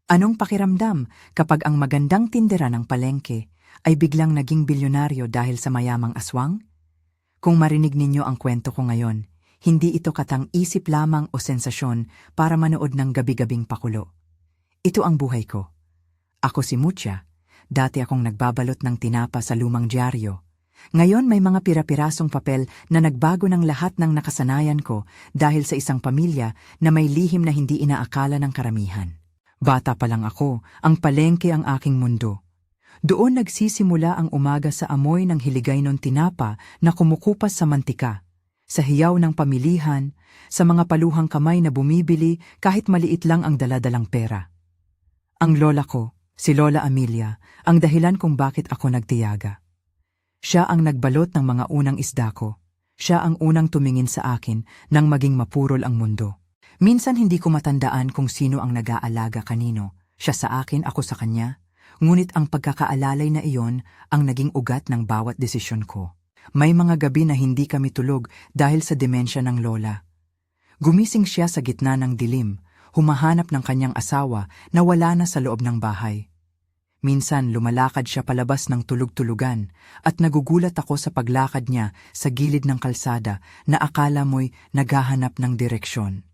Anong pakiramdam kapag ang magandang tindera ng palengke ay biglang naging bilyonaryo dahil sa mayamang aswang? Kung marinig ninyo ang kwento ko ngayon, hindi ito katang-isip lamang o sensasyon para manood ng gabi-gabing pakulo. Ito ang buhay ko. Ako si Mucha. Dati akong nagbabalot ng tinapa sa lumang dyaryo. Ngayon may mga pira-pirasong papel na nagbago ng lahat ng nakasanayan ko dahil sa isang pamilya na may lihim na hindi inaakala ng karamihan. Bata pa lang ako, ang palengke ang aking mundo. Doon nagsisimula ang umaga sa amoy ng hiligay ng tinapa na kumukupas sa mantika, sa hiyaw ng pamilihan, sa mga paluhang kamay na bumibili kahit maliit lang ang daladalang pera. Ang lola ko, si Lola Amelia, ang dahilan kung bakit ako nagtiyaga. Siya ang nagbalot ng mga unang isda ko. Siya ang unang tumingin sa akin nang maging mapurol ang mundo. Minsan hindi ko matandaan kung sino ang nag-aalaga kanino. Siya sa akin, ako sa kanya. Ngunit ang pagkakaalalay na iyon ang naging ugat ng bawat desisyon ko. May mga gabi na hindi kami tulog dahil sa demensya ng lola. Gumising siya sa gitna ng dilim, humahanap ng kanyang asawa na wala na sa loob ng bahay. Minsan lumalakad siya palabas ng tulog-tulugan at nagugulat ako sa paglakad niya sa gilid ng kalsada na akala mo'y naghahanap ng direksyon.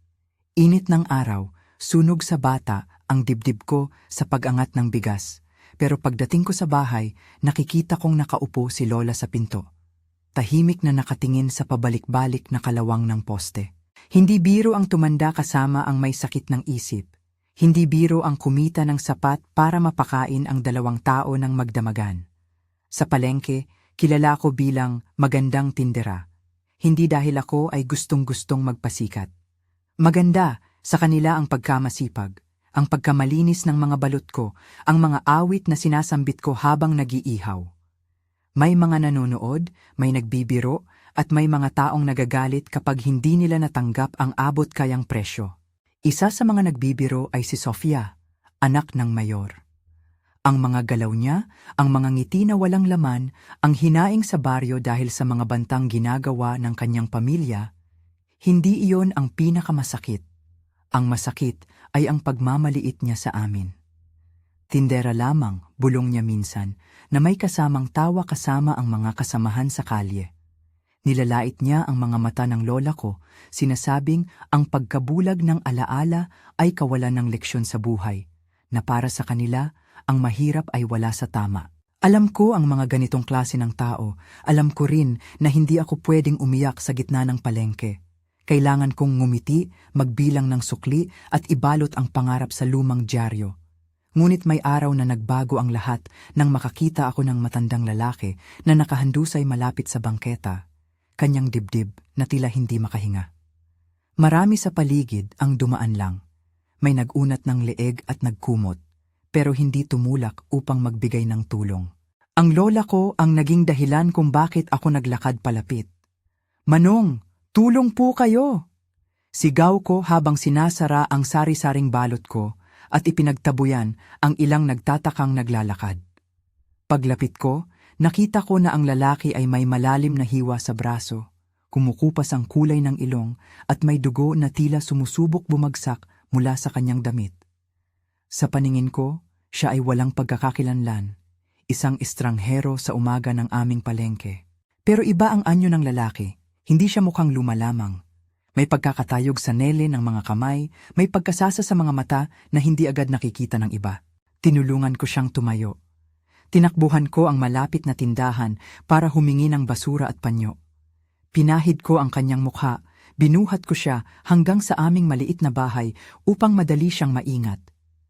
Init ng araw, sunog sa bata ang dibdib ko sa pag-angat ng bigas. Pero pagdating ko sa bahay, nakikita kong nakaupo si Lola sa pinto. Tahimik na nakatingin sa pabalik-balik na kalawang ng poste. Hindi biro ang tumanda kasama ang may sakit ng isip. Hindi biro ang kumita ng sapat para mapakain ang 2 tao ng magdamagan. Sa palengke, kilala ko bilang magandang tindera. Hindi dahil ako ay gustong-gustong magpasikat. Maganda sa kanila ang pagkamasipag, ang pagkamalinis ng mga balot ko, ang mga awit na sinasambit ko habang nag-iihaw. May mga nanonood, may nagbibiro, at may mga taong nagagalit kapag hindi nila natanggap ang abot kayang presyo. Isa sa mga nagbibiro ay si Sofia, anak ng mayor. Ang mga galaw niya, ang mga ngiti na walang laman, ang hinaing sa baryo dahil sa mga bantang ginagawa ng kanyang pamilya, hindi iyon ang pinakamasakit. Ang masakit ay ang pagmamaliit niya sa amin. Tindera lamang, bulong niya minsan, na may kasamang tawa kasama ang mga kasamahan sa kalye. Nilalait niya ang mga mata ng lola ko, sinasabing ang pagkabulag ng alaala ay kawalan ng leksyon sa buhay, na para sa kanila, ang mahirap ay wala sa tama. Alam ko ang mga ganitong klase ng tao, alam ko rin na hindi ako pwedeng umiyak sa gitna ng palengke. Kailangan kong ngumiti, magbilang ng sukli at ibalot ang pangarap sa lumang dyaryo. Ngunit may araw na nagbago ang lahat nang makakita ako ng matandang lalaki na nakahandusay malapit sa bangketa. Kanyang dibdib na tila hindi makahinga. Marami sa paligid ang dumaan lang. May nagunat ng leeg at nagkumot, pero hindi tumulak upang magbigay ng tulong. Ang lola ko ang naging dahilan kung bakit ako naglakad palapit. "Manong, tulong po kayo!" Sigaw ko habang sinasara ang sari-saring balot ko at ipinagtabuyan ang ilang nagtatakang naglalakad. Paglapit ko, nakita ko na ang lalaki ay may malalim na hiwa sa braso, kumukupas ang kulay ng ilong at may dugo na tila sumusubok bumagsak mula sa kanyang damit. Sa paningin ko, siya ay walang pagkakakilanlan, isang estranghero sa umaga ng aming palengke. Pero iba ang anyo ng lalaki, hindi siya mukhang luma lamang. May pagkakatayog sa nele ng mga kamay, may pagkasasa sa mga mata na hindi agad nakikita ng iba. Tinulungan ko siyang tumayo. Tinakbuhan ko ang malapit na tindahan para humingi ng basura at panyo. Pinahid ko ang kanyang mukha, binuhat ko siya hanggang sa aming maliit na bahay upang madali siyang maingat.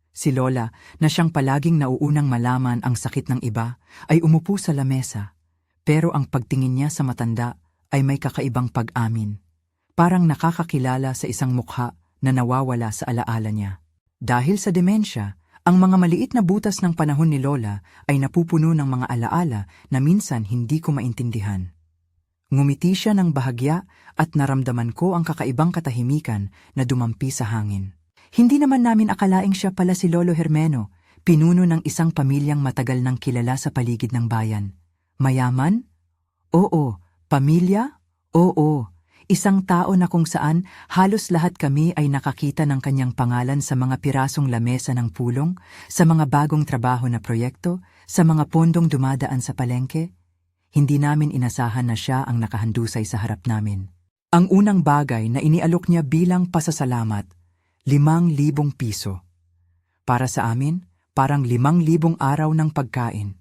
Si Lola, na siyang palaging nauunang malaman ang sakit ng iba, ay umupo sa lamesa. Pero ang pagtingin niya sa matanda ay may kakaibang pag-amin. Parang nakakakilala sa isang mukha na nawawala sa alaala niya. Dahil sa demensya, ang mga maliit na butas ng panahon ni Lola ay napupuno ng mga alaala na minsan hindi ko maintindihan. Ngumiti siya ng bahagya at naramdaman ko ang kakaibang katahimikan na dumampi sa hangin. Hindi naman namin akalaing siya pala si Lolo Hermeno, pinuno ng isang pamilyang matagal nang kilala sa paligid ng bayan. Mayaman? Oo. Pamilya? Oo. Isang tao na kung saan halos lahat kami ay nakakita ng kanyang pangalan sa mga pirasong lamesa ng pulong, sa mga bagong trabaho na proyekto, sa mga pondong dumadaan sa palengke. Hindi namin inasahan na siya ang nakahandusay sa harap namin. Ang unang bagay na inialok niya bilang pasasalamat, 5,000 piso. Para sa amin, parang 5,000 araw ng pagkain.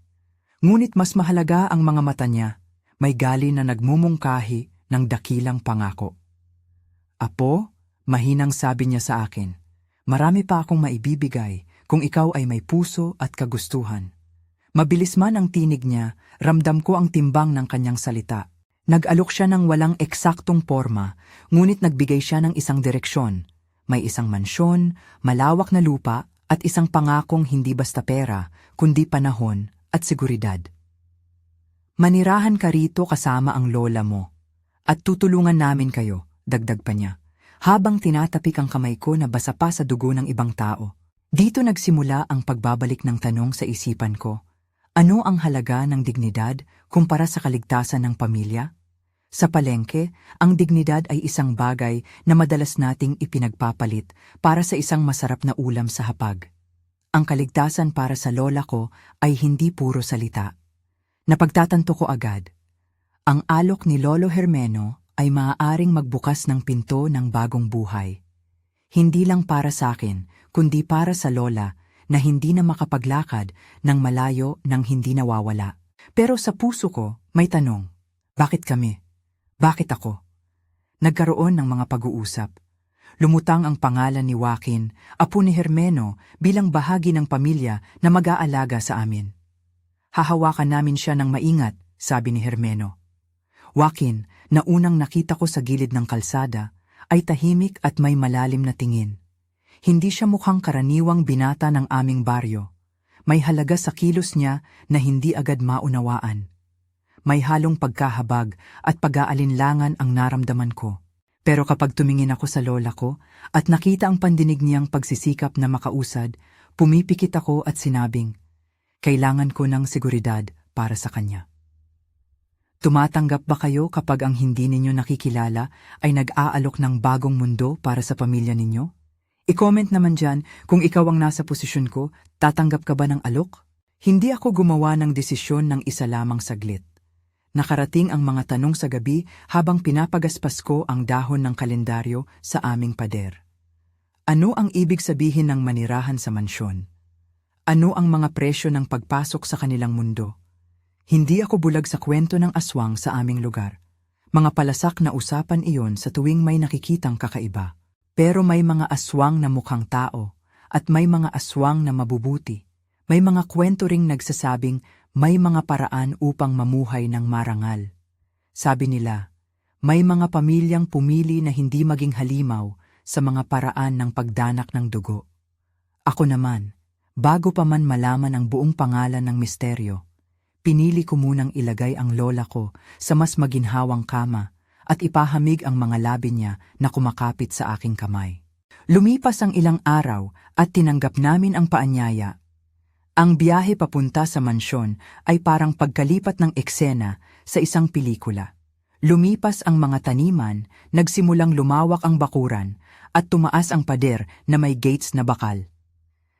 Ngunit mas mahalaga ang mga mata niya, may gali na nagmumungkahi ng dakilang pangako. Apo, mahinang sabi niya sa akin, marami pa akong maibibigay kung ikaw ay may puso at kagustuhan. Mabilis man ang tinig niya, ramdam ko ang timbang ng kanyang salita. Nag-alok siya ng walang eksaktong porma, ngunit nagbigay siya ng isang direksyon. May isang mansyon, malawak na lupa, at isang pangakong hindi basta pera, kundi panahon at seguridad. Manirahan ka rito kasama ang lola mo. At tutulungan namin kayo, dagdag pa niya, habang tinatapik ang kamay ko na basa pa sa dugo ng ibang tao. Dito nagsimula ang pagbabalik ng tanong sa isipan ko. Ano ang halaga ng dignidad kumpara sa kaligtasan ng pamilya? Sa palengke, ang dignidad ay isang bagay na madalas nating ipinagpapalit para sa isang masarap na ulam sa hapag. Ang kaligtasan para sa lola ko ay hindi puro salita. Napagtatanto ko agad. Ang alok ni Lolo Hermeno ay maaaring magbukas ng pinto ng bagong buhay. Hindi lang para sa akin, kundi para sa lola na hindi na makapaglakad ng malayo nang hindi nawawala. Pero sa puso ko, may tanong. Bakit kami? Bakit ako? Nagkaroon ng mga pag-uusap. Lumutang ang pangalan ni Joaquin, apo ni Hermeno, bilang bahagi ng pamilya na mag-aalaga sa amin. Hahawakan namin siya ng maingat, sabi ni Hermeno. Joaquin, na unang nakita ko sa gilid ng kalsada, ay tahimik at may malalim na tingin. Hindi siya mukhang karaniwang binata ng aming baryo. May halaga sa kilos niya na hindi agad maunawaan. May halong pagkahabag at pag-aalinlangan ang naramdaman ko. Pero kapag tumingin ako sa lola ko at nakita ang pandinig niyang pagsisikap na makausad, pumipikit ako at sinabing, kailangan ko ng seguridad para sa kanya. Tumatanggap ba kayo kapag ang hindi ninyo nakikilala ay nag-aalok ng bagong mundo para sa pamilya ninyo? I-comment naman dyan kung ikaw ang nasa posisyon ko, tatanggap ka ba ng alok? Hindi ako gumawa ng desisyon ng isa lamang saglit. Nakarating ang mga tanong sa gabi habang pinapagaspas ko ang dahon ng kalendaryo sa aming pader. Ano ang ibig sabihin ng manirahan sa mansyon? Ano ang mga presyo ng pagpasok sa kanilang mundo? Hindi ako bulag sa kwento ng aswang sa aming lugar. Mga palasak na usapan iyon sa tuwing may nakikitang kakaiba. Pero may mga aswang na mukhang tao at may mga aswang na mabubuti. May mga kwento ring nagsasabing may mga paraan upang mamuhay ng marangal. Sabi nila, may mga pamilyang pumili na hindi maging halimaw sa mga paraan ng pagdanak ng dugo. Ako naman, bago pa man malaman ang buong pangalan ng misteryo, pinili ko munang ilagay ang lola ko sa mas maginhawang kama at ipahamig ang mga labi niya na kumakapit sa aking kamay. Lumipas ang ilang araw at tinanggap namin ang paanyaya. Ang biyahe papunta sa mansyon ay parang pagkalipat ng eksena sa isang pelikula. Lumipas ang mga taniman, nagsimulang lumawak ang bakuran at tumaas ang pader na may gates na bakal.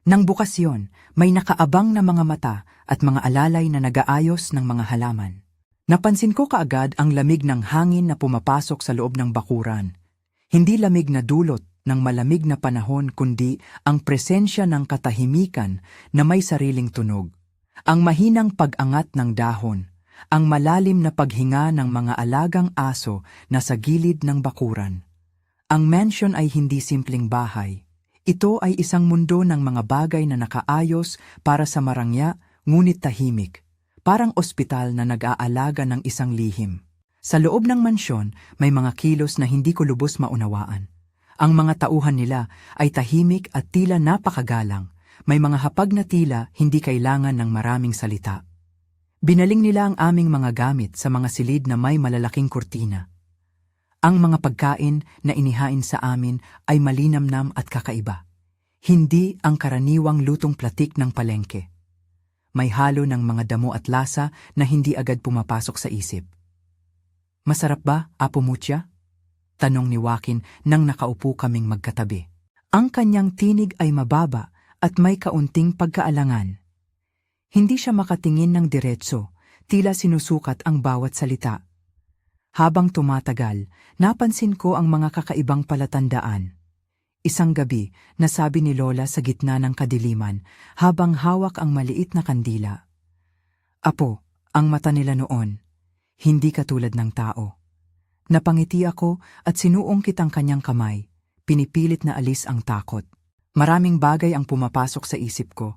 Nang bukas yon, may nakaabang na mga mata at mga alalay na nag-aayos ng mga halaman. Napansin ko kaagad ang lamig ng hangin na pumapasok sa loob ng bakuran. Hindi lamig na dulot ng malamig na panahon kundi ang presensya ng katahimikan na may sariling tunog. Ang mahinang pag-angat ng dahon, ang malalim na paghinga ng mga alagang aso na sa gilid ng bakuran. Ang mansion ay hindi simpleng bahay. Ito ay isang mundo ng mga bagay na nakaayos para sa marangya ngunit tahimik. Parang ospital na nag-aalaga ng isang lihim. Sa loob ng mansyon, may mga kilos na hindi ko lubos maunawaan. Ang mga tauhan nila ay tahimik at tila napakagalang. May mga hapag na tila hindi kailangan ng maraming salita. Binaling nila ang aming mga gamit sa mga silid na may malalaking kurtina. Ang mga pagkain na inihain sa amin ay malinamnam at kakaiba. Hindi ang karaniwang lutong platik ng palengke. May halo ng mga damo at lasa na hindi agad pumapasok sa isip. Masarap ba, Apo Mucha? Tanong ni Joaquin nang nakaupo kaming magkatabi. Ang kanyang tinig ay mababa at may kaunting pagkaalangan. Hindi siya makatingin ng diretso, tila sinusukat ang bawat salita. Habang tumatagal, napansin ko ang mga kakaibang palatandaan. Isang gabi, nasabi ni Lola sa gitna ng kadiliman habang hawak ang maliit na kandila. Apo, ang mata nila noon, hindi katulad ng tao. Napangiti ako at sinuong kitang kanyang kamay, pinipilit na alis ang takot. Maraming bagay ang pumapasok sa isip ko.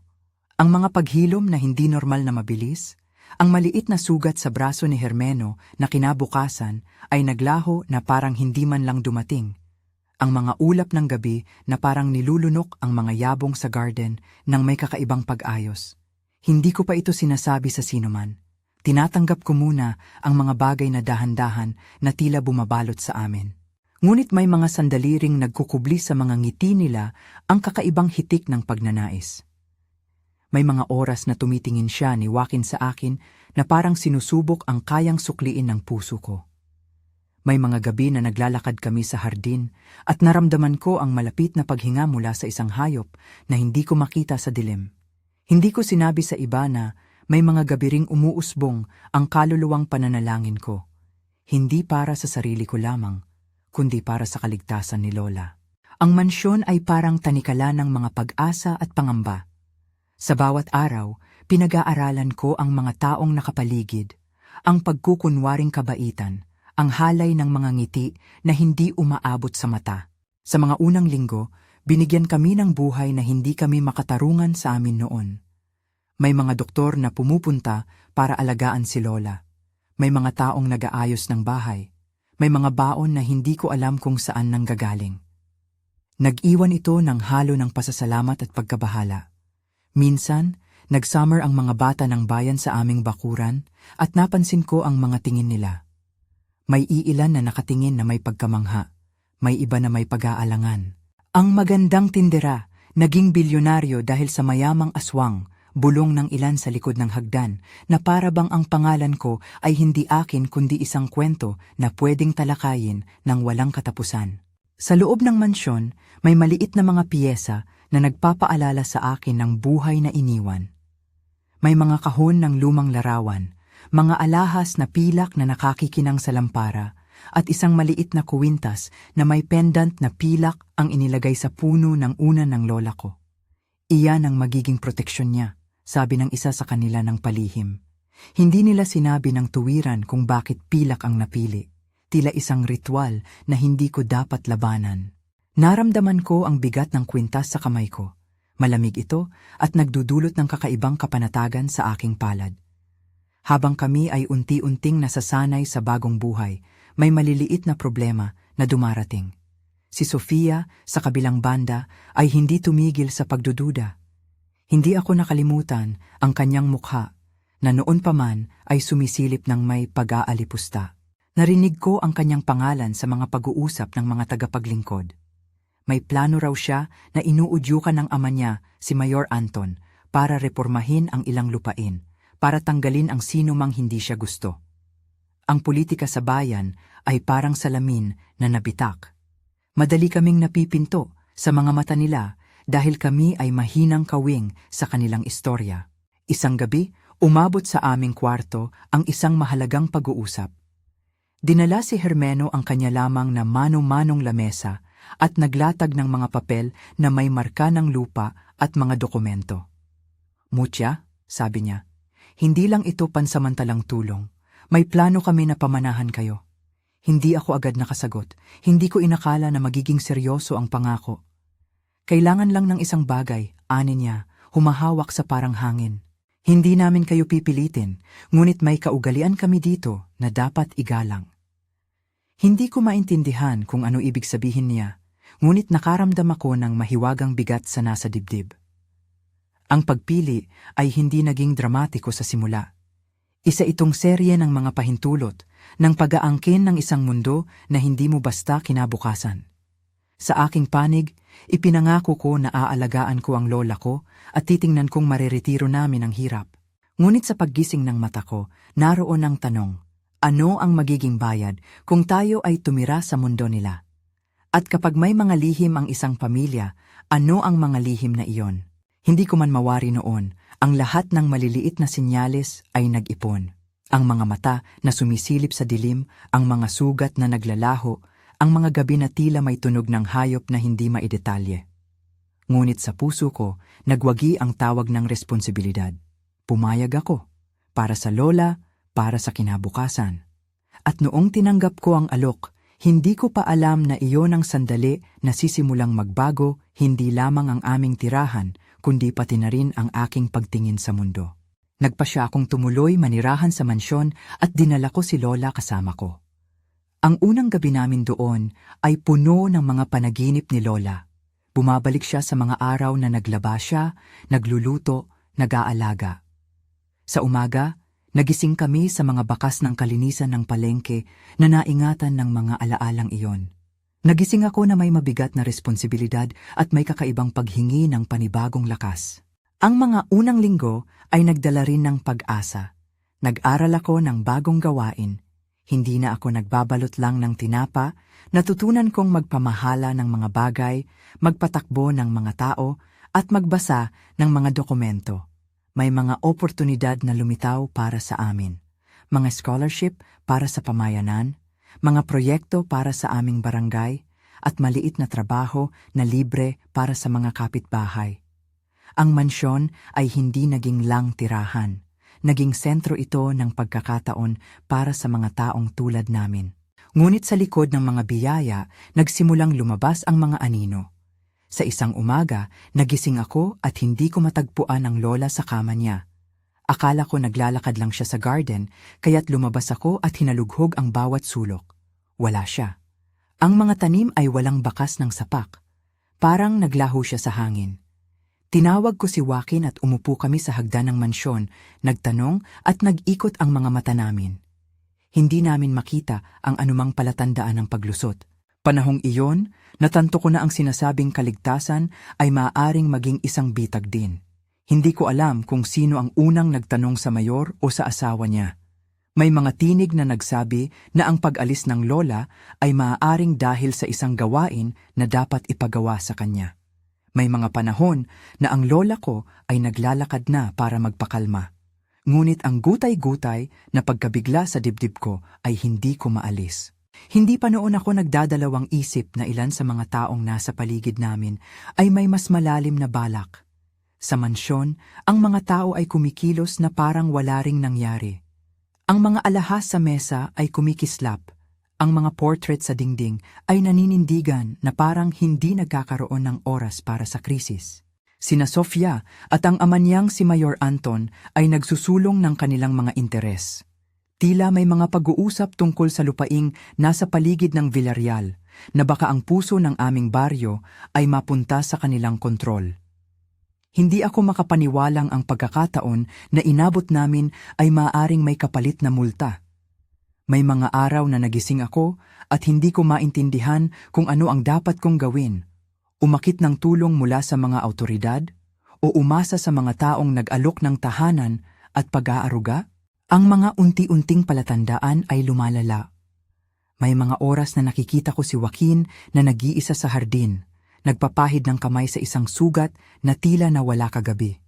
Ang mga paghilom na hindi normal na mabilis, ang maliit na sugat sa braso ni Hermeno na kinabukasan ay naglaho na parang hindi man lang dumating. Ang mga ulap ng gabi na parang nilulunok ang mga yabong sa garden nang may kakaibang pag-ayos. Hindi ko pa ito sinasabi sa sinuman. Tinatanggap ko muna ang mga bagay na dahan-dahan na tila bumabalot sa amin. Ngunit may mga sandali ring nagkukubli sa mga ngiti nila ang kakaibang hitik ng pagnanais. May mga oras na tumitingin siya ni Joaquin sa akin na parang sinusubok ang kayang sukliin ng puso ko. May mga gabi na naglalakad kami sa hardin at naramdaman ko ang malapit na paghinga mula sa isang hayop na hindi ko makita sa dilim. Hindi ko sinabi sa iba na may mga gabi ring umuusbong ang kaluluwang pananalangin ko. Hindi para sa sarili ko lamang, kundi para sa kaligtasan ni Lola. Ang mansyon ay parang tanikala ng mga pag-asa at pangamba. Sa bawat araw, pinag-aaralan ko ang mga taong nakapaligid, ang pagkukunwaring kabaitan, ang halay ng mga ngiti na hindi umaabot sa mata. Sa mga unang linggo, binigyan kami ng buhay na hindi kami makatarungan sa amin noon. May mga doktor na pumupunta para alagaan si Lola. May mga taong nag-aayos ng bahay. May mga baon na hindi ko alam kung saan nanggagaling. Nag-iwan ito ng halo ng pasasalamat at pagkabahala. Minsan, nag-summer ang mga bata ng bayan sa aming bakuran at napansin ko ang mga tingin nila. May iilan na nakatingin na may pagkamangha, may iba na may pag-aalangan. Ang magandang tindera, naging bilyonaryo dahil sa mayamang aswang, bulong ng ilan sa likod ng hagdan na para bang ang pangalan ko ay hindi akin kundi isang kwento na pwedeng talakayin ng walang katapusan. Sa loob ng mansyon, may maliit na mga piyesa na nagpapaalala sa akin ng buhay na iniwan. May mga kahon ng lumang larawan, mga alahas na pilak na nakakikinang sa lampara, at isang maliit na kuwintas na may pendant na pilak ang inilagay sa puno ng una ng lola ko. Iyan ang magiging proteksyon niya, sabi ng isa sa kanila ng palihim. Hindi nila sinabi ng tuwiran kung bakit pilak ang napili. Tila isang ritual na hindi ko dapat labanan. Naramdaman ko ang bigat ng kwintas sa kamay ko. Malamig ito at nagdudulot ng kakaibang kapanatagan sa aking palad. Habang kami ay unti-unting nasasanay sa bagong buhay, may maliliit na problema na dumarating. Si Sofia, sa kabilang banda, ay hindi tumigil sa pagdududa. Hindi ako nakalimutan ang kanyang mukha, na noon pa man ay sumisilip ng may pag-aalipusta. Narinig ko ang kanyang pangalan sa mga pag-uusap ng mga tagapaglingkod. May plano raw siya na inuudyukan ng ama niya, si Mayor Anton, para reformahin ang ilang lupain, para tanggalin ang sino mang hindi siya gusto. Ang politika sa bayan ay parang salamin na nabitak. Madali kaming napipinto sa mga mata nila dahil kami ay mahinang kawing sa kanilang istorya. Isang gabi, umabot sa aming kwarto ang isang mahalagang pag-uusap. Dinala si Hermeno ang kanya lamang na mano-manong lamesa at naglatag ng mga papel na may marka ng lupa at mga dokumento. "Mucha," sabi niya, "hindi lang ito pansamantalang tulong. May plano kami na pamanahan kayo." Hindi ako agad nakasagot. Hindi ko inakala na magiging seryoso ang pangako. "Kailangan lang ng isang bagay," ani niya, humahawak sa parang hangin. "Hindi namin kayo pipilitin, ngunit may kaugalian kami dito na dapat igalang." Hindi ko maintindihan kung ano ibig sabihin niya, ngunit nakaramdam ako ng mahiwagang bigat sa nasa dibdib. Ang pagpili ay hindi naging dramatiko sa simula. Isa itong serye ng mga pahintulot, ng pag-aangkin ng isang mundo na hindi mo basta kinabukasan. Sa aking panig, ipinangako ko na aalagaan ko ang lola ko at titingnan kong mariretiro namin ang hirap. Ngunit sa paggising ng mata ko, naroon ang tanong, Ano ang magiging bayad kung tayo ay tumira sa mundo nila? At kapag may mga lihim ang isang pamilya, ano ang mga lihim na iyon? Hindi ko man mawari noon, ang lahat ng maliliit na sinyales ay nag-ipon. Ang mga mata na sumisilip sa dilim, ang mga sugat na naglalaho, ang mga gabi na tila may tunog ng hayop na hindi maidetalye. Ngunit sa puso ko, nagwagi ang tawag ng responsibilidad. Pumayag ako, para sa lola, para sa kinabukasan. At noong tinanggap ko ang alok, hindi ko pa alam na iyon ang sandali na sisimulang magbago, hindi lamang ang aming tirahan, kundi pati na rin ang aking pagtingin sa mundo. Nagpasya akong tumuloy manirahan sa mansyon at dinala ko si Lola kasama ko. Ang unang gabi namin doon ay puno ng mga panaginip ni Lola. Bumabalik siya sa mga araw na naglaba siya, nagluluto, nag-aalaga. Sa umaga, nagising kami sa mga bakas ng kalinisan ng palengke na naingatan ng mga alaalang iyon. Nagising ako na may mabigat na responsibilidad at may kakaibang paghingi ng panibagong lakas. Ang mga unang linggo ay nagdala rin ng pag-asa. Nag-aral ako ng bagong gawain. Hindi na ako nagbabalot lang ng tinapa, natutunan kong magpamahala ng mga bagay, magpatakbo ng mga tao, at magbasa ng mga dokumento. May mga oportunidad na lumitaw para sa amin. Mga scholarship para sa pamayanan, mga proyekto para sa aming barangay, at maliit na trabaho na libre para sa mga kapitbahay. Ang mansyon ay hindi naging lang tirahan. Naging sentro ito ng pagkakataon para sa mga taong tulad namin. Ngunit sa likod ng mga biyaya, nagsimulang lumabas ang mga anino. Sa isang umaga, nagising ako at hindi ko matagpuan ang lola sa kama niya. Akala ko naglalakad lang siya sa garden, kaya't lumabas ako at hinalughog ang bawat sulok. Wala siya. Ang mga tanim ay walang bakas ng sapak. Parang naglaho siya sa hangin. Tinawag ko si Joaquin at umupo kami sa hagdan ng mansyon, nagtanong at nag-ikot ang mga mata namin. Hindi namin makita ang anumang palatandaan ng paglusot. Panahong iyon, natanto ko na ang sinasabing kaligtasan ay maaaring maging isang bitag din. Hindi ko alam kung sino ang unang nagtanong sa mayor o sa asawa niya. May mga tinig na nagsabi na ang pag-alis ng lola ay maaaring dahil sa isang gawain na dapat ipagawa sa kanya. May mga panahon na ang lola ko ay naglalakad na para magpakalma. Ngunit ang gutay-gutay na pagkabigla sa dibdib ko ay hindi ko maalis. Hindi pa noon ako nagdadalawang isip na ilan sa mga taong nasa paligid namin ay may mas malalim na balak. Sa mansyon, ang mga tao ay kumikilos na parang wala ring nangyari. Ang mga alahas sa mesa ay kumikislap. Ang mga portrait sa dingding ay naninindigan na parang hindi nagkakaroon ng oras para sa krisis. Sina Sofia at ang ama niyang si Mayor Anton ay nagsusulong ng kanilang mga interes. Tila may mga pag-uusap tungkol sa lupaing nasa paligid ng Villarreal na baka ang puso ng aming baryo ay mapunta sa kanilang kontrol. Hindi ako makapaniwalang ang pagkakataon na inabot namin ay maaaring may kapalit na multa. May mga araw na nagising ako at hindi ko maintindihan kung ano ang dapat kong gawin. Umakit ng tulong mula sa mga awtoridad o umasa sa mga taong nag-alok ng tahanan at pag-aaruga? Ang mga unti-unting palatandaan ay lumalala. May mga oras na nakikita ko si Joaquin na nag-iisa sa hardin, nagpapahid ng kamay sa isang sugat na tila nawala kagabi.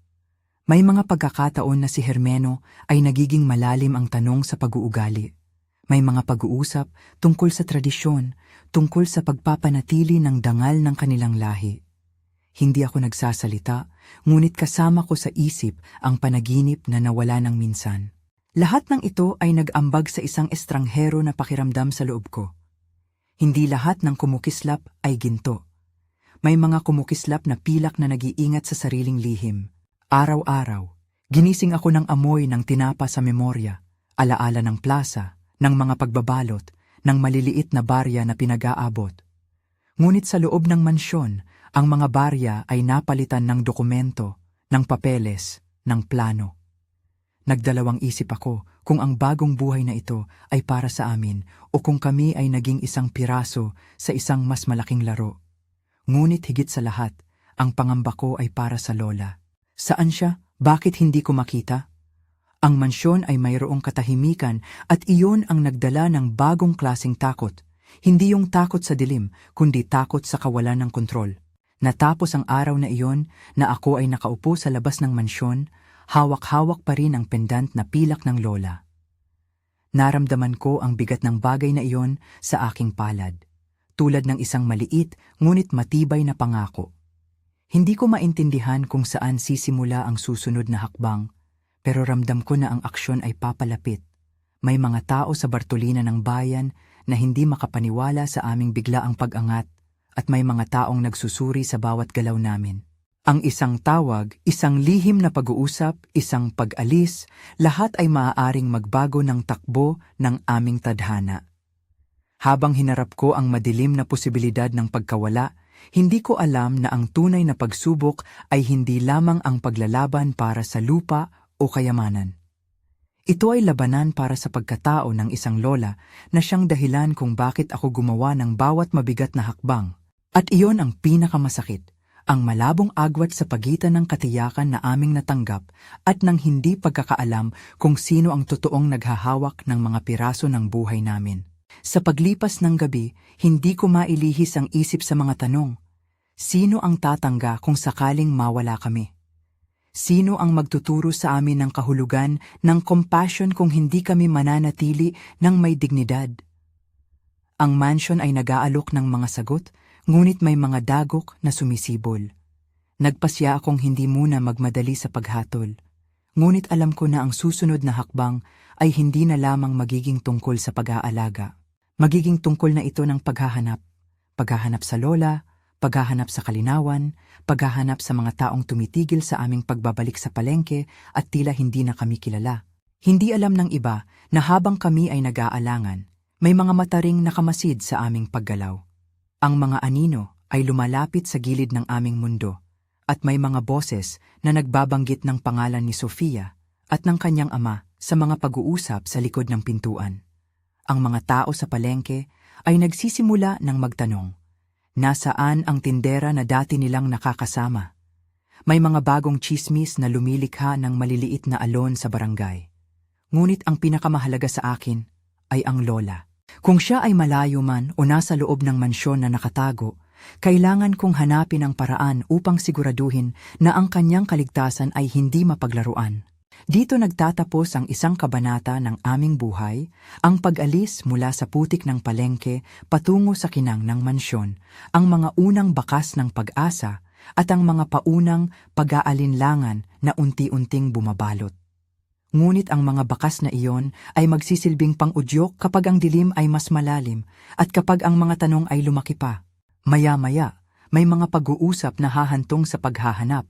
May mga pagkakataon na si Hermeno ay nagiging malalim ang tanong sa pag-uugali. May mga pag-uusap tungkol sa tradisyon, tungkol sa pagpapanatili ng dangal ng kanilang lahi. Hindi ako nagsasalita, ngunit kasama ko sa isip ang panaginip na nawala ng minsan. Lahat ng ito ay nag-ambag sa isang estranghero na pakiramdam sa loob ko. Hindi lahat ng kumukislap ay ginto. May mga kumukislap na pilak na nag-iingat sa sariling lihim. Araw-araw, ginising ako ng amoy ng tinapa sa memorya, alaala ng plaza, ng mga pagbabalot, ng maliliit na barya na pinag-aabot. Ngunit sa loob ng mansyon, ang mga barya ay napalitan ng dokumento, ng papeles, ng plano. Nagdalawang isip ako kung ang bagong buhay na ito ay para sa amin o kung kami ay naging isang piraso sa isang mas malaking laro. Ngunit higit sa lahat, ang pangamba ko ay para sa lola. Saan siya? Bakit hindi ko makita? Ang mansyon ay mayroong katahimikan at iyon ang nagdala ng bagong klasing takot. Hindi yung takot sa dilim, kundi takot sa kawalan ng kontrol. Natapos ang araw na iyon na ako ay nakaupo sa labas ng mansyon, hawak-hawak pa rin ang pendant na pilak ng lola. Naramdaman ko ang bigat ng bagay na iyon sa aking palad, tulad ng isang maliit ngunit matibay na pangako. Hindi ko maintindihan kung saan sisimula ang susunod na hakbang, pero ramdam ko na ang aksyon ay papalapit. May mga tao sa Bartolina ng bayan na hindi makapaniwala sa aming biglaang pag-angat at may mga taong nagsusuri sa bawat galaw namin. Ang isang tawag, isang lihim na pag-uusap, isang pag-alis, lahat ay maaaring magbago ng takbo ng aming tadhana. Habang hinarap ko ang madilim na posibilidad ng pagkawala, hindi ko alam na ang tunay na pagsubok ay hindi lamang ang paglalaban para sa lupa o kayamanan. Ito ay labanan para sa pagkatao ng isang lola na siyang dahilan kung bakit ako gumawa ng bawat mabigat na hakbang. At iyon ang pinakamasakit. Ang malabong agwat sa pagitan ng katiyakan na aming natanggap at ng hindi pagkakaalam kung sino ang totoong naghahawak ng mga piraso ng buhay namin. Sa paglipas ng gabi, hindi ko mailihis ang isip sa mga tanong. Sino ang tatangga kung sakaling mawala kami? Sino ang magtuturo sa amin ng kahulugan ng compassion kung hindi kami mananatili ng may dignidad? Ang mansion ay nag-aalok ng mga sagot, ngunit may mga dagok na sumisibol. Nagpasya akong hindi muna magmadali sa paghatol. Ngunit alam ko na ang susunod na hakbang ay hindi na lamang magiging tungkol sa pag-aalaga. Magiging tungkol na ito ng paghahanap. Paghahanap sa lola, paghahanap sa kalinawan, paghahanap sa mga taong tumitigil sa aming pagbabalik sa palengke at tila hindi na kami kilala. Hindi alam ng iba na habang kami ay nag-aalangan, may mga mata ring nakamasid sa aming paggalaw. Ang mga anino ay lumalapit sa gilid ng aming mundo at may mga boses na nagbabanggit ng pangalan ni Sofia at ng kanyang ama sa mga pag-uusap sa likod ng pintuan. Ang mga tao sa palengke ay nagsisimula ng magtanong, nasaan ang tindera na dati nilang nakakasama? May mga bagong tsismis na lumilikha ng maliliit na alon sa barangay. Ngunit ang pinakamahalaga sa akin ay ang lola. Kung siya ay malayo man o nasa loob ng mansyon na nakatago, kailangan kong hanapin ang paraan upang siguraduhin na ang kanyang kaligtasan ay hindi mapaglaruan. Dito nagtatapos ang isang kabanata ng aming buhay, ang pag-alis mula sa putik ng palengke patungo sa kinang ng mansyon, ang mga unang bakas ng pag-asa at ang mga paunang pag-aalinlangan na unti-unting bumabalot. Ngunit ang mga bakas na iyon ay magsisilbing pang-udyok kapag ang dilim ay mas malalim at kapag ang mga tanong ay lumaki pa. Maya-maya, may mga pag-uusap na hahantong sa paghahanap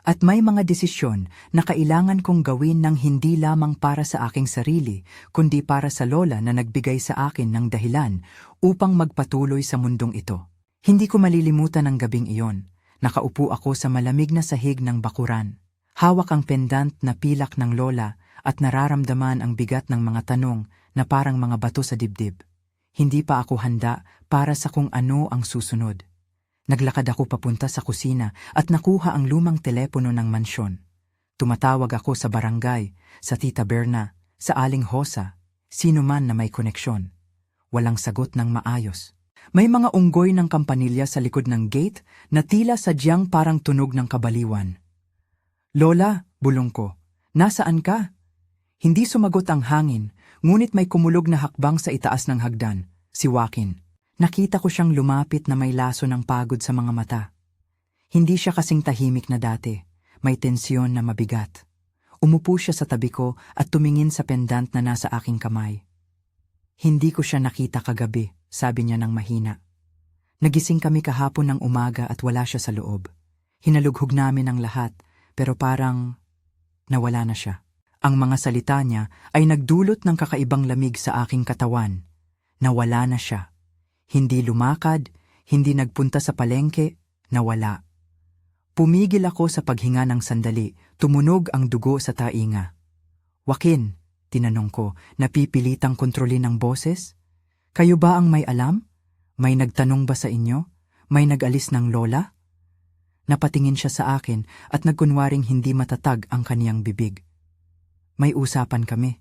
at may mga desisyon na kailangan kong gawin ng hindi lamang para sa aking sarili, kundi para sa lola na nagbigay sa akin ng dahilan upang magpatuloy sa mundong ito. Hindi ko malilimutan ang gabing iyon. Nakaupo ako sa malamig na sahig ng bakuran. Hawak ang pendant na pilak ng lola at nararamdaman ang bigat ng mga tanong na parang mga bato sa dibdib. Hindi pa ako handa para sa kung ano ang susunod. Naglakad ako papunta sa kusina at nakuha ang lumang telepono ng mansyon. Tumatawag ako sa barangay, sa Tita Berna, sa Aling Hosa, sino man na may koneksyon. Walang sagot ng maayos. May mga unggoy ng kampanilya sa likod ng gate na tila sadyang parang tunog ng kabaliwan. Lola, bulong ko, nasaan ka? Hindi sumagot ang hangin, ngunit may kumulog na hakbang sa itaas ng hagdan, si Joaquin. Nakita ko siyang lumapit na may laso ng pagod sa mga mata. Hindi siya kasing tahimik na dati, may tensyon na mabigat. Umupo siya sa tabi ko at tumingin sa pendant na nasa aking kamay. Hindi ko siya nakita kagabi, sabi niya ng mahina. Nagising kami kahapon ng umaga at wala siya sa loob. Hinalughog namin ang lahat, pero parang nawala na siya. Ang mga salita niya ay nagdulot ng kakaibang lamig sa aking katawan. Nawala na siya. Hindi lumakad, hindi nagpunta sa palengke, nawala. Pumigil ako sa paghinga ng sandali, tumunog ang dugo sa tainga. Joaquin, tinanong ko, napipilitang kontrolin ng boses? Kayo ba ang may alam? May nagtanong ba sa inyo? May nag-alis ng lola? Napatingin siya sa akin at nagkunwaring hindi matatag ang kaniyang bibig. May usapan kami.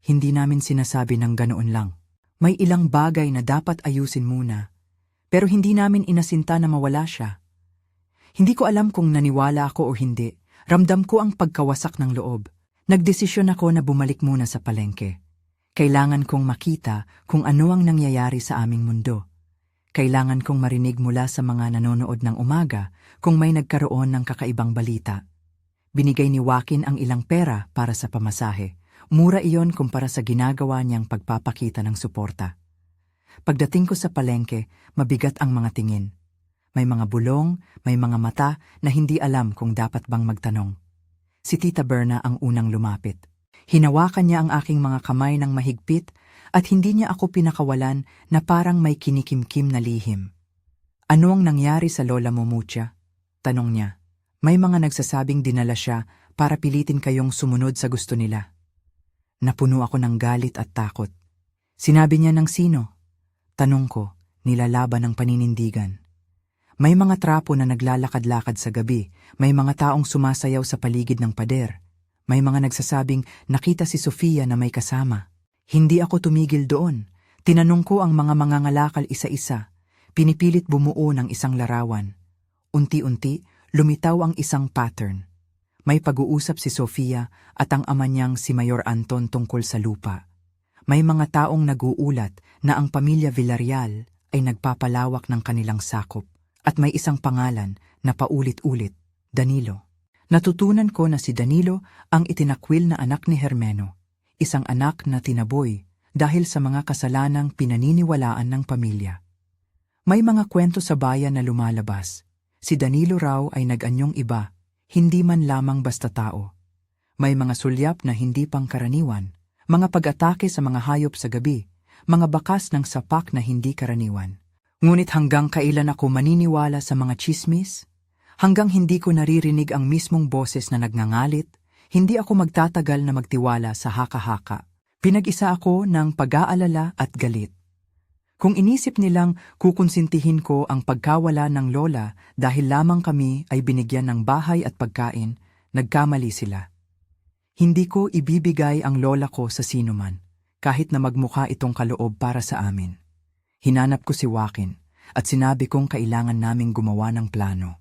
Hindi namin sinasabi ng ganoon lang. May ilang bagay na dapat ayusin muna, pero hindi namin inasinta na mawala siya. Hindi ko alam kung naniwala ako o hindi. Ramdam ko ang pagkawasak ng loob. Nagdesisyon ako na bumalik muna sa palengke. Kailangan kong makita kung ano ang nangyayari sa aming mundo. Kailangan kong marinig mula sa mga nanonood ng umaga kung may nagkaroon ng kakaibang balita. Binigay ni Joaquin ang ilang pera para sa pamasahe. Mura iyon kumpara sa ginagawa niyang pagpapakita ng suporta. Pagdating ko sa palengke, mabigat ang mga tingin. May mga bulong, may mga mata na hindi alam kung dapat bang magtanong. Si Tita Berna ang unang lumapit. Hinawakan niya ang aking mga kamay ng mahigpit at hindi niya ako pinakawalan na parang may kinikimkim na lihim. Ano ang nangyari sa lola mo, Mucha? Tanong niya. May mga nagsasabing dinala siya para pilitin kayong sumunod sa gusto nila. Napuno ako ng galit at takot. Sinabi niya ng sino? Tanong ko, nilalaban ng paninindigan. May mga trapo na naglalakad-lakad sa gabi, may mga taong sumasayaw sa paligid ng pader, may mga nagsasabing nakita si Sofia na may kasama. Hindi ako tumigil doon. Tinanong ko ang mga mangangalakal isa-isa, pinipilit bumuo ng isang larawan. Unti-unti, lumitaw ang isang pattern. May pag-uusap si Sofia at ang ama niyang si Mayor Anton tungkol sa lupa. May mga taong nag-uulat na ang pamilya Villarreal ay nagpapalawak ng kanilang sakop. At may isang pangalan na paulit-ulit, Danilo. Natutunan ko na si Danilo ang itinakwil na anak ni Hermeno, isang anak na tinaboy dahil sa mga kasalanang pinaniniwalaan ng pamilya. May mga kwento sa bayan na lumalabas. Si Danilo raw ay nag-anyong iba, hindi man lamang basta tao. May mga sulyap na hindi pangkaraniwan, mga pag-atake sa mga hayop sa gabi, mga bakas ng sapak na hindi karaniwan. Ngunit hanggang kailan ako maniniwala sa mga tsismis? Hanggang hindi ko naririnig ang mismong boses na nagngangalit, hindi ako magtatagal na magtiwala sa haka-haka. Pinag-isa ako ng pag-aalala at galit. Kung inisip nilang kukonsintihin ko ang pagkawala ng lola dahil lamang kami ay binigyan ng bahay at pagkain, nagkamali sila. Hindi ko ibibigay ang lola ko sa sinuman, kahit na magmukha itong kaloob para sa amin. Hinanap ko si Joaquin at sinabi kong kailangan naming gumawa ng plano.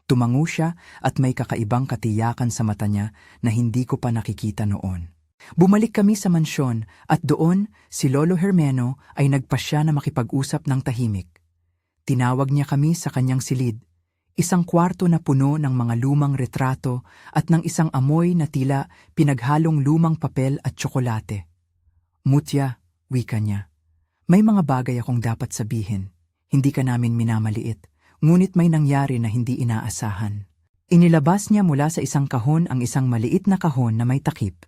Tumango siya at may kakaibang katiyakan sa mata niya na hindi ko pa nakikita noon. Bumalik kami sa mansyon at doon si Lolo Hermeno ay nagpasya na makipag-usap ng tahimik. Tinawag niya kami sa kanyang silid, isang kwarto na puno ng mga lumang retrato at ng isang amoy na tila pinaghalong lumang papel at tsokolate. Mutya, wika niya. May mga bagay akong dapat sabihin. Hindi ka namin minamaliit, ngunit may nangyari na hindi inaasahan. Inilabas niya mula sa isang kahon ang isang maliit na kahon na may takip.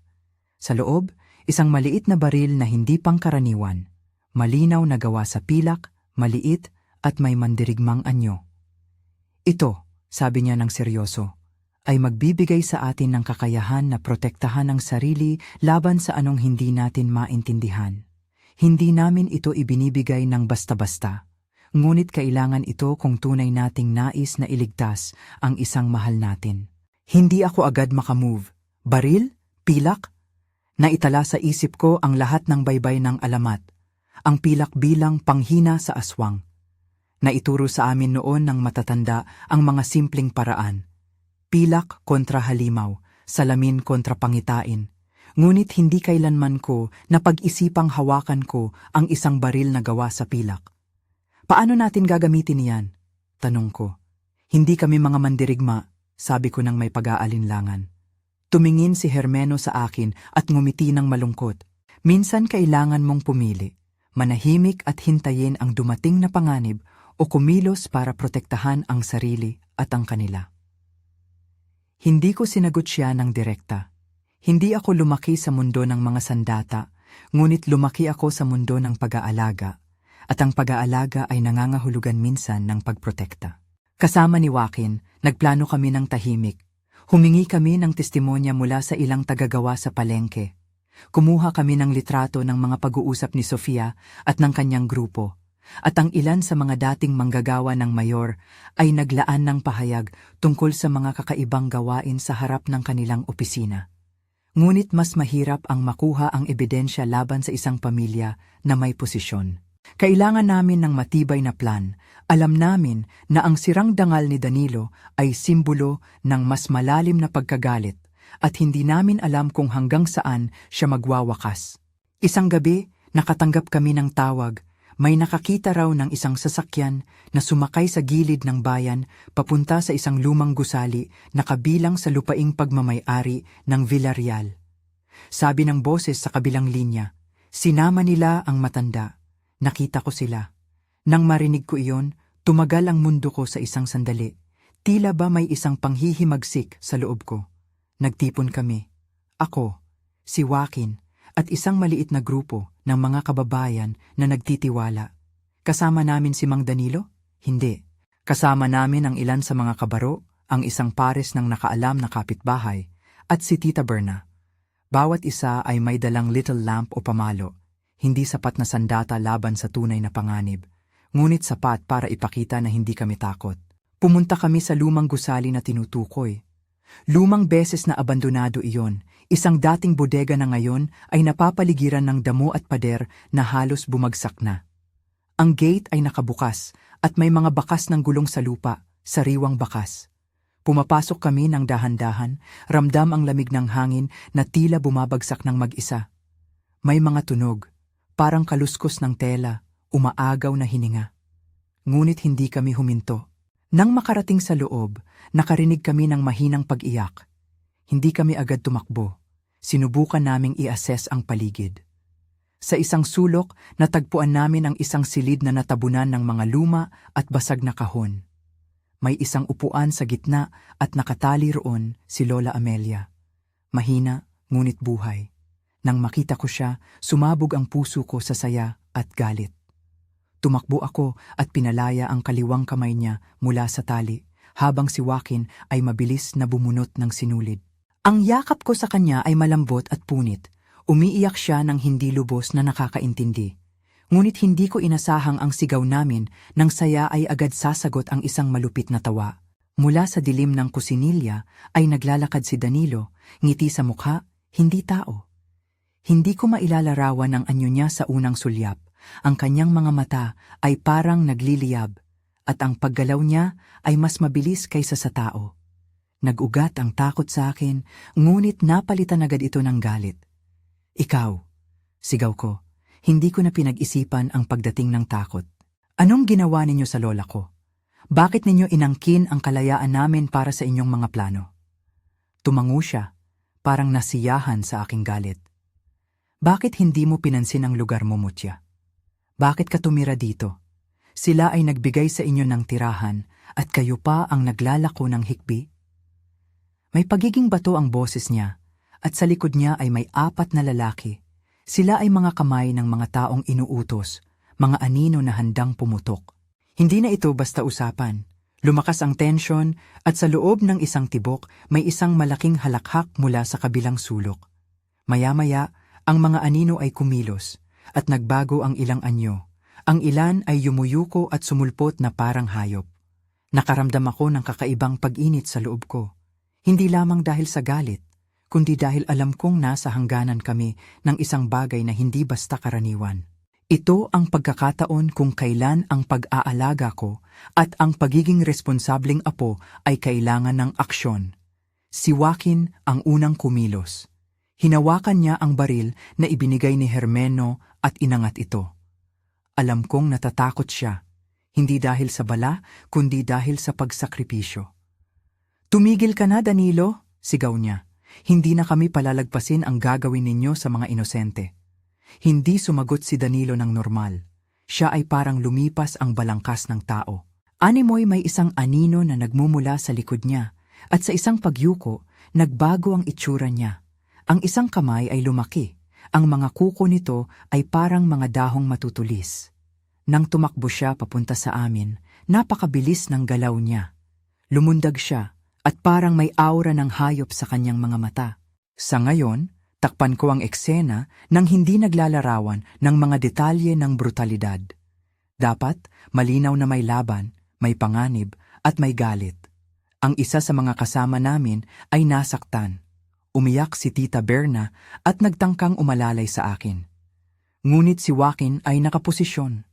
Sa loob, isang maliit na baril na hindi pangkaraniwan. Malinaw na gawa sa pilak, maliit at may mandirigmang anyo. Ito, sabi niya ng seryoso, ay magbibigay sa atin ng kakayahan na protektahan ang sarili laban sa anong hindi natin maintindihan. Hindi namin ito ibinibigay ng basta-basta, ngunit kailangan ito kung tunay nating nais na iligtas ang isang mahal natin. Hindi ako agad makamove. Baril? Pilak? Naitala sa isip ko ang lahat ng baybay ng alamat, ang pilak bilang panghina sa aswang. Naituro sa amin noon ng matatanda ang mga simpleng paraan. Pilak kontra halimaw, salamin kontra pangitain. Ngunit hindi kailanman ko na pag-isipang hawakan ko ang isang baril na gawa sa pilak. Paano natin gagamitin iyan? Tanong ko. Hindi kami mga mandirigma, sabi ko nang may pag-aalinlangan. Tumingin si Hermeno sa akin at ngumiti ng malungkot. Minsan kailangan mong pumili, manahimik at hintayin ang dumating na panganib o kumilos para protektahan ang sarili at ang kanila. Hindi ko sinagot siya ng direkta. Hindi ako lumaki sa mundo ng mga sandata, ngunit lumaki ako sa mundo ng pag-aalaga, at ang pag-aalaga ay nangangahulugan minsan ng pagprotekta. Kasama ni Joaquin, nagplano kami ng tahimik. Humingi kami ng testimonya mula sa ilang tagagawa sa palengke. Kumuha kami ng litrato ng mga pag-uusap ni Sofia at ng kanyang grupo. At ang ilan sa mga dating manggagawa ng mayor ay naglaan ng pahayag tungkol sa mga kakaibang gawain sa harap ng kanilang opisina. Ngunit mas mahirap ang makuha ang ebidensya laban sa isang pamilya na may posisyon. Kailangan namin ng matibay na plan. Alam namin na ang sirang dangal ni Danilo ay simbolo ng mas malalim na pagkagalit at hindi namin alam kung hanggang saan siya magwawakas. Isang gabi, nakatanggap kami ng tawag. May nakakita raw ng isang sasakyan na sumakay sa gilid ng bayan papunta sa isang lumang gusali na kabilang sa lupaing pagmamay-ari ng Villarreal. Sabi ng boses sa kabilang linya, sinama nila ang matanda. Nakita ko sila. Nang marinig ko iyon, tumagal ang mundo ko sa isang sandali. Tila ba may isang panghihimagsik sa loob ko. Nagtipon kami. Ako, si Joaquin, at isang maliit na grupo ng mga kababayan na nagtitiwala. Kasama namin si Mang Danilo? Hindi. Kasama namin ang ilan sa mga kabaro, ang isang pares ng nakaalam na kapitbahay, at si Tita Berna. Bawat isa ay may dalang little lamp o pamalo, hindi sapat na sandata laban sa tunay na panganib, ngunit sapat para ipakita na hindi kami takot. Pumunta kami sa lumang gusali na tinutukoy. Lumang beses na abandonado iyon, isang dating bodega na ngayon ay napapaligiran ng damo at pader na halos bumagsak na. Ang gate ay nakabukas at may mga bakas ng gulong sa lupa, sariwang bakas. Pumapasok kami ng dahan-dahan, ramdam ang lamig ng hangin na tila bumabagsak ng mag-isa. May mga tunog, parang kaluskos ng tela, umaagaw na hininga. Ngunit hindi kami huminto. Nang makarating sa loob, nakarinig kami ng mahinang pag-iyak. Hindi kami agad tumakbo. Sinubukan naming i-assess ang paligid. Sa isang sulok, natagpuan namin ang isang silid na natabunan ng mga luma at basag na kahon. May isang upuan sa gitna at nakatali roon si Lola Amelia. Mahina, ngunit buhay. Nang makita ko siya, sumabog ang puso ko sa saya at galit. Tumakbo ako at pinalaya ang kaliwang kamay niya mula sa tali, habang si Joaquin ay mabilis na bumunot ng sinulid. Ang yakap ko sa kanya ay malambot at punit. Umiiyak siya ng hindi lubos na nakakaintindi. Ngunit hindi ko inasahang ang sigaw namin nang saya ay agad sasagot ang isang malupit na tawa. Mula sa dilim ng kusinilya ay naglalakad si Danilo, ngiti sa mukha, hindi tao. Hindi ko mailalarawan ang anyo niya sa unang sulyap. Ang kanyang mga mata ay parang nagliliyab at ang paggalaw niya ay mas mabilis kaysa sa tao. Nag-ugat ang takot sa akin, ngunit napalitan agad ito ng galit. Ikaw, sigaw ko, hindi ko na pinag-isipan ang pagdating ng takot. Anong ginawa ninyo sa lola ko? Bakit ninyo inangkin ang kalayaan namin para sa inyong mga plano? Tumango siya, parang nasiyahan sa aking galit. Bakit hindi mo pinansin ang lugar mo, Mutya? Bakit ka tumira dito? Sila ay nagbigay sa inyo ng tirahan at kayo pa ang naglalako ng hikbi? May pagiging bato ang boses niya at sa likod niya ay may 4 na lalaki. Sila ay mga kamay ng mga taong inuutos, mga anino na handang pumutok. Hindi na ito basta usapan. Lumakas ang tensyon at sa loob ng isang tibok may isang malaking halakhak mula sa kabilang sulok. Maya-maya, ang mga anino ay kumilos. At nagbago ang ilang anyo. Ang ilan ay yumuyuko at sumulpot na parang hayop. Nakaramdam ako ng kakaibang pag-init sa loob ko. Hindi lamang dahil sa galit, kundi dahil alam kong nasa hangganan kami ng isang bagay na hindi basta karaniwan. Ito ang pagkakataon kung kailan ang pag-aalaga ko at ang pagiging responsableng apo ay kailangan ng aksyon. Si Joaquin ang unang kumilos. Hinawakan niya ang baril na ibinigay ni Hermeno at inangat ito. Alam kong natatakot siya, hindi dahil sa bala, kundi dahil sa pagsakripisyo. Tumigil ka na, Danilo, sigaw niya. Hindi na kami palalagpasin ang gagawin ninyo sa mga inosente. Hindi sumagot si Danilo ng normal. Siya ay parang lumipas ang balangkas ng tao. Animoy may isang anino na nagmumula sa likod niya, at sa isang pagyuko, nagbago ang itsura niya. Ang isang kamay ay lumaki. Ang mga kuko nito ay parang mga dahong matutulis. Nang tumakbo siya papunta sa amin, napakabilis ng galaw niya. Lumundag siya at parang may aura ng hayop sa kanyang mga mata. Sa ngayon, takpan ko ang eksena nang hindi naglalarawan ng mga detalye ng brutalidad. Dapat malinaw na may laban, may panganib at may galit. Ang isa sa mga kasama namin ay nasaktan. Umiyak si Tita Berna at nagtangkang umalalay sa akin. Ngunit si Joaquin ay nakaposisyon.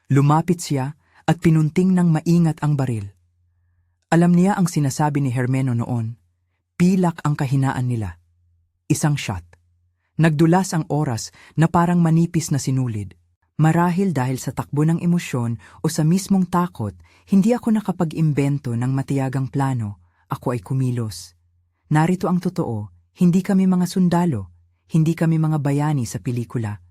Lumapit siya at pinunting ng maingat ang baril. Alam niya ang sinasabi ni Hermeno noon. Pilak ang kahinaan nila. Isang shot. Nagdulas ang oras na parang manipis na sinulid. Marahil dahil sa takbo ng emosyon o sa mismong takot, hindi ako nakapag-imbento ng matiyagang plano. Ako ay kumilos. Narito ang totoo, hindi kami mga sundalo, hindi kami mga bayani sa pelikula.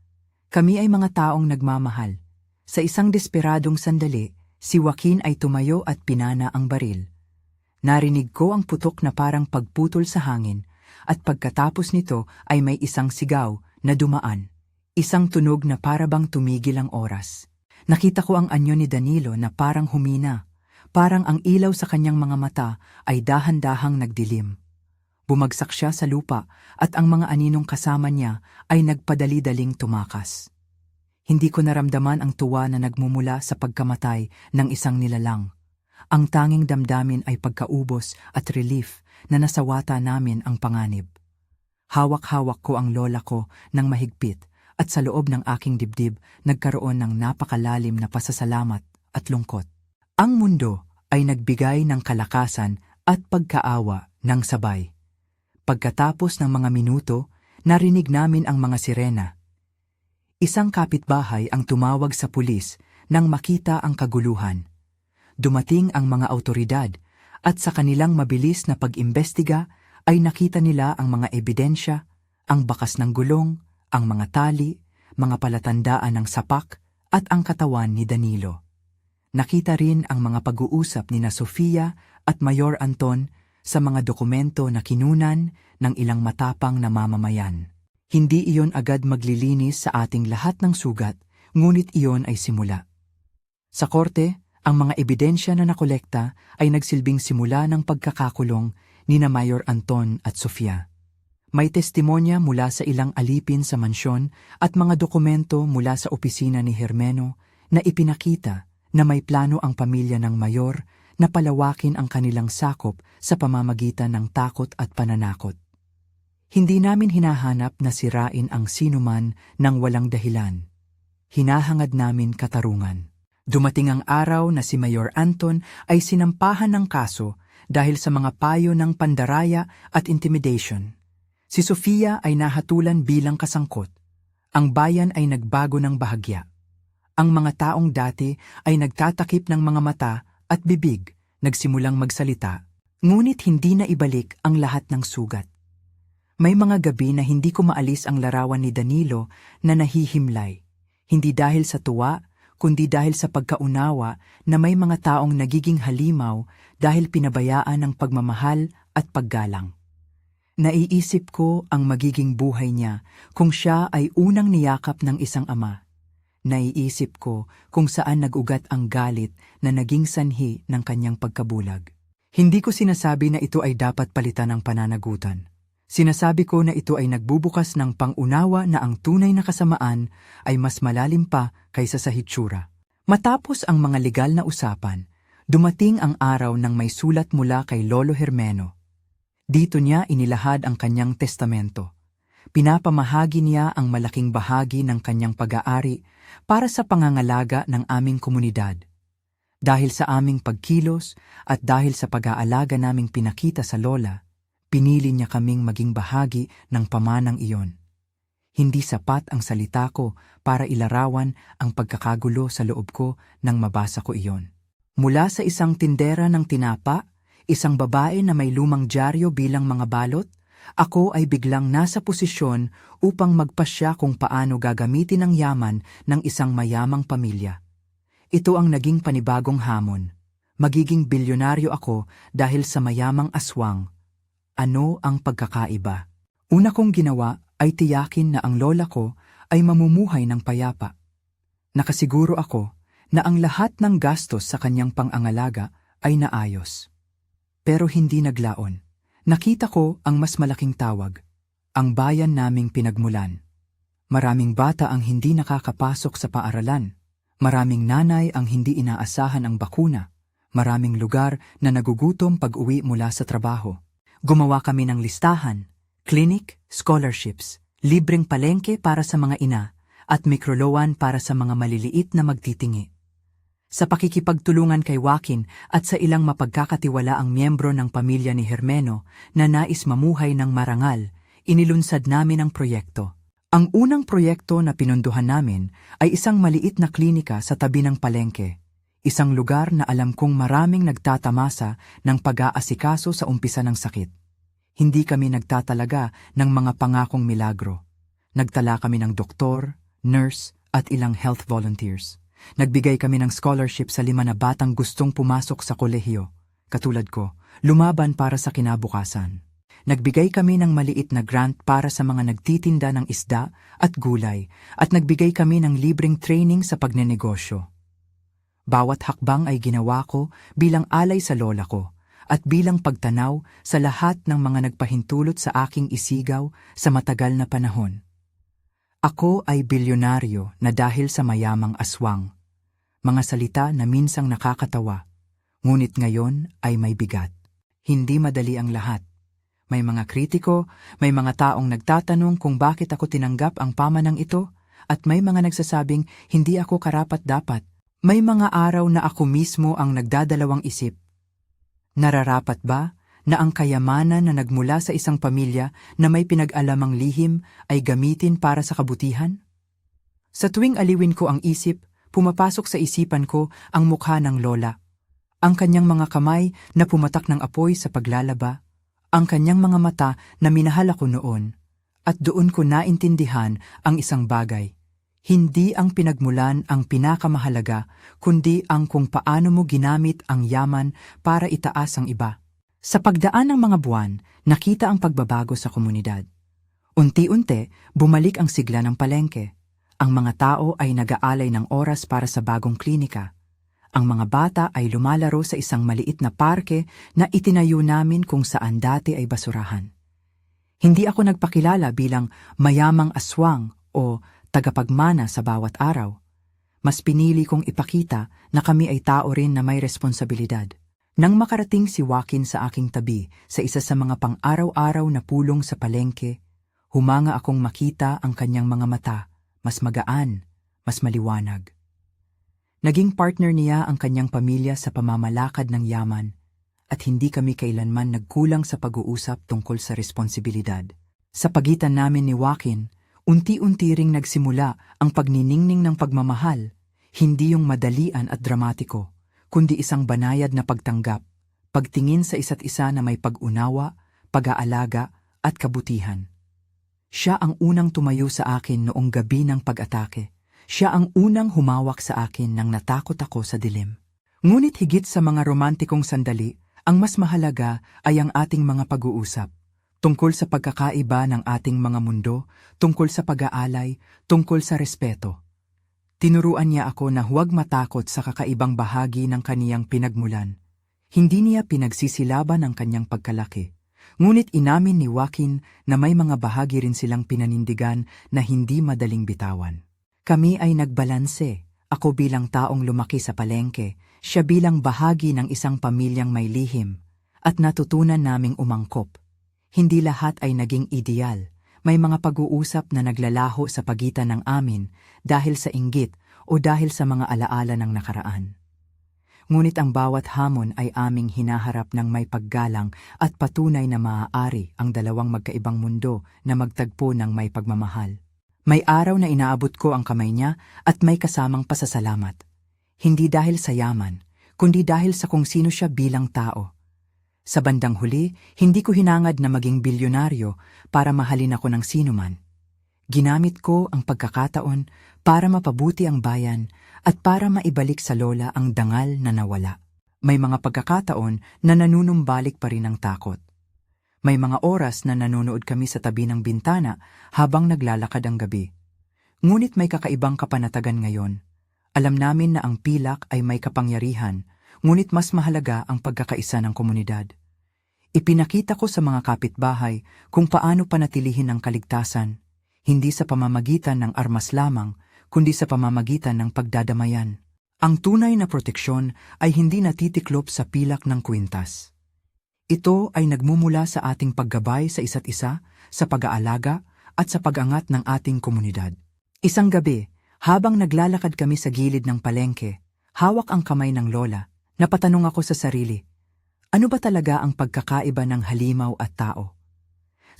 Kami ay mga taong nagmamahal. Sa isang desperadong sandali, si Joaquin ay tumayo at pinana ang baril. Narinig ko ang putok na parang pagputol sa hangin, at pagkatapos nito ay may isang sigaw na dumaan. Isang tunog na parabang tumigil ang oras. Nakita ko ang anyo ni Danilo na parang humina, parang ang ilaw sa kanyang mga mata ay dahan-dahang nagdilim. Bumagsak siya sa lupa at ang mga aninong kasama niya ay nagpadali-daling tumakas. Hindi ko naramdaman ang tuwa na nagmumula sa pagkamatay ng isang nilalang. Ang tanging damdamin ay pagkaubos at relief na nasawata namin ang panganib. Hawak-hawak ko ang lola ko ng mahigpit at sa loob ng aking dibdib nagkaroon ng napakalalim na pasasalamat at lungkot. Ang mundo ay nagbigay ng kalakasan at pagkaawa ng sabay. Pagkatapos ng mga minuto, narinig namin ang mga sirena. Isang kapitbahay ang tumawag sa pulis nang makita ang kaguluhan. Dumating ang mga awtoridad at sa kanilang mabilis na pag-imbestiga ay nakita nila ang mga ebidensya, ang bakas ng gulong, ang mga tali, mga palatandaan ng sapak at ang katawan ni Danilo. Nakita rin ang mga pag-uusap ni na Sofia at Mayor Anton sa mga dokumento na kinunan ng ilang matapang na mamamayan. Hindi iyon agad maglilinis sa ating lahat ng sugat, ngunit iyon ay simula. Sa korte, ang mga ebidensya na nakolekta ay nagsilbing simula ng pagkakakulong ni na Mayor Anton at Sofia. May testimonya mula sa ilang alipin sa mansyon at mga dokumento mula sa opisina ni Hermeno na ipinakita na may plano ang pamilya ng mayor na palawakin ang kanilang sakop sa pamamagitan ng takot at pananakot. Hindi namin hinahanap na sirain ang sinuman ng walang dahilan. Hinahangad namin katarungan. Dumating ang araw na si Mayor Anton ay sinampahan ng kaso dahil sa mga payo ng pandaraya at intimidation. Si Sofia ay nahatulan bilang kasangkot. Ang bayan ay nagbago ng bahagya. Ang mga taong dati ay nagtatakip ng mga mata at bibig, nagsimulang magsalita, ngunit hindi na ibalik ang lahat ng sugat. May mga gabi na hindi ko maalis ang larawan ni Danilo na nahihimlay, hindi dahil sa tuwa, kundi dahil sa pagkaunawa na may mga taong nagiging halimaw dahil pinabayaan ng pagmamahal at paggalang. Naiisip ko ang magiging buhay niya kung siya ay unang niyakap ng isang ama. Naiisip ko kung saan nag-ugat ang galit na naging sanhi ng kanyang pagkabulag. Hindi ko sinasabi na ito ay dapat palitan ng pananagutan. Sinasabi ko na ito ay nagbubukas ng pangunawa na ang tunay na kasamaan ay mas malalim pa kaysa sa hitsura. Matapos ang mga legal na usapan, dumating ang araw ng may sulat mula kay Lolo Hermeno. Dito niya inilahad ang kanyang testamento. Pinapamahagi niya ang malaking bahagi ng kanyang pag-aari para sa pangangalaga ng aming komunidad. Dahil sa aming pagkilos at dahil sa pag-aalaga naming pinakita sa lola, pinili niya kaming maging bahagi ng pamanang iyon. Hindi sapat ang salita ko para ilarawan ang pagkakagulo sa loob ko nang mabasa ko iyon. Mula sa isang tindera ng tinapa, isang babae na may lumang dyaryo bilang mga balot, ako ay biglang nasa posisyon upang magpasya kung paano gagamitin ang yaman ng isang mayamang pamilya. Ito ang naging panibagong hamon. Magiging bilyonaryo ako dahil sa mayamang aswang. Ano ang pagkakaiba? Una kong ginawa ay tiyakin na ang lola ko ay mamumuhay ng payapa. Nakasiguro ako na ang lahat ng gastos sa kanyang pang-angalaga ay naayos. Pero hindi naglaon. Nakita ko ang mas malaking tawag, ang bayan naming pinagmulan. Maraming bata ang hindi nakakapasok sa paaralan. Maraming nanay ang hindi inaasahan ang bakuna. Maraming lugar na nagugutom pag-uwi mula sa trabaho. Gumawa kami ng listahan. Clinic, scholarships, libreng palengke para sa mga ina, at mikroloan para sa mga maliliit na magtitingi. Sa pakikipagtulungan kay Joaquin at sa ilang mapagkakatiwalaang miyembro ng pamilya ni Hermeno na nais mamuhay ng marangal, inilunsad namin ang proyekto. Ang unang proyekto na pinunduhan namin ay isang maliit na klinika sa tabi ng palengke. Isang lugar na alam kong maraming nagtatamasa ng pag-aasikaso sa umpisa ng sakit. Hindi kami nagtatalaga ng mga pangakong milagro. Nagtala kami ng doktor, nurse at ilang health volunteers. Nagbigay kami ng scholarship sa 5 na batang gustong pumasok sa kolehiyo. Katulad ko, lumaban para sa kinabukasan. Nagbigay kami ng maliit na grant para sa mga nagtitinda ng isda at gulay at nagbigay kami ng libreng training sa pagnenegosyo. Bawat hakbang ay ginawa ko bilang alay sa lola ko at bilang pagtanaw sa lahat ng mga nagpahintulot sa aking isigaw sa matagal na panahon. Ako ay bilyonaryo na dahil sa mayamang aswang. Mga salita na minsang nakakatawa, ngunit ngayon ay may bigat. Hindi madali ang lahat. May mga kritiko, may mga taong nagtatanong kung bakit ako tinanggap ang pamanang ito, at may mga nagsasabing hindi ako karapat-dapat. May mga araw na ako mismo ang nagdadalawang isip. Nararapat ba na ang kayamanan na nagmula sa isang pamilya na may pinag-alamang lihim ay gamitin para sa kabutihan? Sa tuwing aliwin ko ang isip, pumapasok sa isipan ko ang mukha ng lola. Ang kanyang mga kamay na pumatak ng apoy sa paglalaba, ang kanyang mga mata na minahal ako noon, at doon ko naintindihan ang isang bagay. Hindi ang pinagmulan ang pinakamahalaga, kundi ang kung paano mo ginamit ang yaman para itaas ang iba. Sa pagdaan ng mga buwan, nakita ang pagbabago sa komunidad. Unti-unti, bumalik ang sigla ng palengke. Ang mga tao ay nag-aalay ng oras para sa bagong klinika. Ang mga bata ay lumalaro sa isang maliit na parke na itinayo namin kung saan dati ay basurahan. Hindi ako nagpakilala bilang mayamang aswang o tagapagmana sa bawat araw. Mas pinili kong ipakita na kami ay tao rin na may responsibilidad. Nang makarating si Joaquin sa aking tabi sa isa sa mga pang-araw-araw na pulong sa palengke, humanga akong makita ang kanyang mga mata, mas magaan, mas maliwanag. Naging partner niya ang kanyang pamilya sa pamamalakad ng yaman, at hindi kami kailanman nagkulang sa pag-uusap tungkol sa responsibilidad. Sa pagitan namin ni Joaquin, unti-unti ring nagsimula ang pagniningning ng pagmamahal, hindi yung madalian at dramatiko, kundi isang banayad na pagtanggap, pagtingin sa isa't isa na may pag-unawa, pag-aalaga at kabutihan. Siya ang unang tumayo sa akin noong gabi ng pag-atake. Siya ang unang humawak sa akin nang natakot ako sa dilim. Ngunit higit sa mga romantikong sandali, ang mas mahalaga ay ang ating mga pag-uusap. Tungkol sa pagkakaiba ng ating mga mundo, tungkol sa pag-aalay, tungkol sa respeto. Tinuruan niya ako na huwag matakot sa kakaibang bahagi ng kaniyang pinagmulan. Hindi niya pinagsisilaban ang kanyang pagkalaki. Ngunit inamin ni Joaquin na may mga bahagi rin silang pinanindigan na hindi madaling bitawan. Kami ay nagbalanse. Ako bilang taong lumaki sa palengke, siya bilang bahagi ng isang pamilyang may lihim, at natutunan naming umangkop. Hindi lahat ay naging ideal. May mga pag-uusap na naglalaho sa pagitan ng amin dahil sa inggit o dahil sa mga alaala ng nakaraan. Ngunit ang bawat hamon ay aming hinaharap ng may paggalang at patunay na maaari ang dalawang magkaibang mundo na magtagpo ng may pagmamahal. May araw na inaabot ko ang kamay niya at may kasamang pasasalamat. Hindi dahil sa yaman, kundi dahil sa kung sino siya bilang tao. Sa bandang huli, hindi ko hinangad na maging bilyonaryo para mahalin ako ng sinuman. Ginamit ko ang pagkakataon para mapabuti ang bayan at para maibalik sa lola ang dangal na nawala. May mga pagkakataon na nanunumbalik pa rin ang takot. May mga oras na nanonood kami sa tabi ng bintana habang naglalakad ang gabi. Ngunit may kakaibang kapanatagan ngayon. Alam namin na ang pilak ay may kapangyarihan, ngunit mas mahalaga ang pagkakaisa ng komunidad. Ipinakita ko sa mga kapitbahay kung paano panatilihin ang kaligtasan, hindi sa pamamagitan ng armas lamang, kundi sa pamamagitan ng pagdadamayan. Ang tunay na proteksyon ay hindi natitiklop sa pilak ng kwintas. Ito ay nagmumula sa ating paggabay sa isa't isa, sa pag-aalaga at sa pag-angat ng ating komunidad. Isang gabi, habang naglalakad kami sa gilid ng palengke, hawak ang kamay ng lola, napatanong ako sa sarili, ano ba talaga ang pagkakaiba ng halimaw at tao?